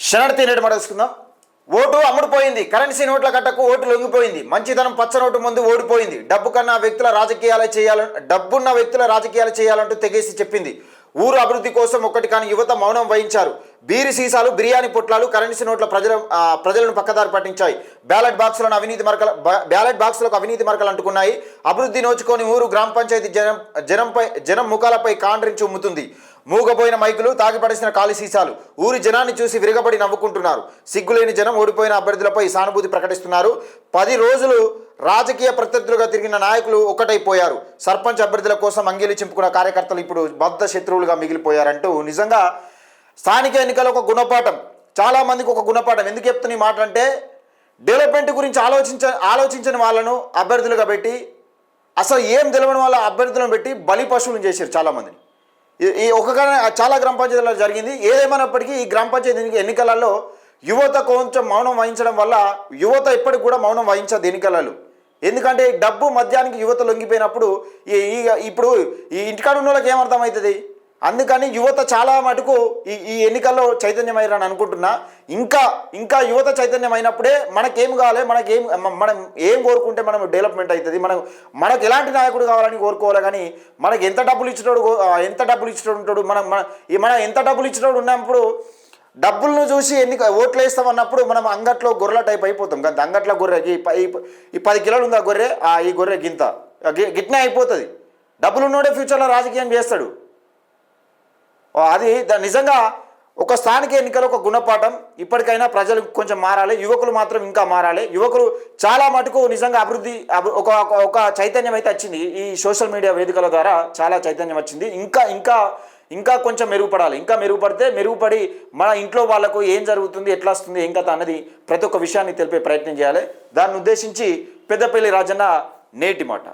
శరణి నేడు మడసుకుందాం. Vote అమ్ముడుపోయింది. Currency నోట్ల కట్టకు vote లొంగిపోయింది. మంచితనం పచ్చ నోటు ముందు ఓడిపోయింది. డబ్బున్న వ్యక్తుల రాజకీయాలు చేయాలంటూ తెగేసి చెప్పింది. ఊరు అభివృద్ధి కోసం ఒక్కటి కాని యువత మౌనం వహించారు. బీరి సీసాలు, బిర్యానీ పొట్లాలు కరెన్సీ నోట్ల ప్రజలను పక్కదారి పట్టించాయి. బ్యాలెట్ బాక్సులకు అవినీతి మరకలు అంటుకున్నాయి. అభివృద్ధి నోచుకొని ఊరు గ్రామ పంచాయతీ జనం ముఖాలపై కాండ్రించి ఉమ్ముతుంది. మూగపోయిన మైకులు, తాగిపడేసిన ఖాళీ సీసాలు ఊరి జనాన్ని చూసి విరగబడి నవ్వుకుంటున్నారు. సిగ్గులేని జనం ఓడిపోయిన అభ్యర్థులపై సానుభూతి ప్రకటిస్తున్నారు. 10 రోజులు రాజకీయ ప్రత్యర్థులుగా తిరిగిన నాయకులు ఒక్కటైపోయారు. సర్పంచ్ అభ్యర్థుల కోసం అంగీలు చింపుకున్న కార్యకర్తలు ఇప్పుడు బద్ధ శత్రువులుగా మిగిలిపోయారంటూ నిజంగా స్థానిక ఎన్నికల ఒక గుణపాఠం, చాలామందికి ఒక గుణపాఠం. ఎందుకు చెప్తున్న ఈ మాట అంటే, డెవలప్మెంట్ గురించి ఆలోచించని వాళ్ళను అభ్యర్థులుగా పెట్టి, అసలు ఏం తెలియని వాళ్ళ అభ్యర్థులను పెట్టి బలి పశువులను చేశారు చాలామందిని. చాలా గ్రామ పంచాయతీలలో జరిగింది. ఏదేమైనప్పటికీ ఈ గ్రామ పంచాయతీ ఎన్నికలలో యువత కొంచెం మౌనం వహించడం వల్ల యువత ఎప్పటికి కూడా మౌనం వహించదు ఎన్నికలలో. ఎందుకంటే డబ్బు మద్యానికి యువత లొంగిపోయినప్పుడు ఇప్పుడు ఈ ఇంటికాడ ఉన్న వాళ్ళకి ఏమర్థమవుతుంది. అందుకని యువత చాలా మటుకు ఈ ఎన్నికల్లో చైతన్యమయ్యారని అనుకుంటున్నా. ఇంకా యువత చైతన్యం అయినప్పుడే మనకేం కావాలి, మనం ఏం కోరుకుంటే మనం డెవలప్మెంట్ అవుతుంది. మనకు ఎలాంటి నాయకుడు కావాలని కోరుకోవాలి. కానీ మనకి ఎంత డబ్బులు ఇచ్చినోడు ఉంటాడు. మనం ఎంత డబ్బులు ఇచ్చినోడు ఉన్నప్పుడు డబ్బులను చూసి ఓట్లు వేస్తామన్నప్పుడు మనం అంగట్లో గొర్రెల టైప్ అయిపోతాం. కానీ అంగట్లో గొర్రెకి ఈ 10 కిలోలు ఉందా గొర్రె, ఈ గొర్రె గిట్నే అయిపోతుంది. డబ్బులున్నోడే ఫ్యూచర్లో రాజకీయం చేస్తాడు. అది నిజంగా ఒక స్థానిక ఎన్నికలు ఒక గుణపాఠం. ఇప్పటికైనా ప్రజలు కొంచెం మారాలి, యువకులు మాత్రం ఇంకా మారాలి. యువకులు చాలా మటుకు నిజంగా ఒక చైతన్యం అయితే వచ్చింది. ఈ సోషల్ మీడియా వేదికల ద్వారా చాలా చైతన్యం వచ్చింది. ఇంకా కొంచెం మెరుగుపడాలి. ఇంకా మెరుగుపడి మన ఇంట్లో వాళ్ళకు ఏం జరుగుతుంది, ఎట్లా వస్తుంది, ఏం కథ అన్నది ప్రతి ఒక్క విషయాన్ని తెలిపే ప్రయత్నం చేయాలి. దాన్ని ఉద్దేశించి పెద్దపల్లి రాజన్న నేటి మాట.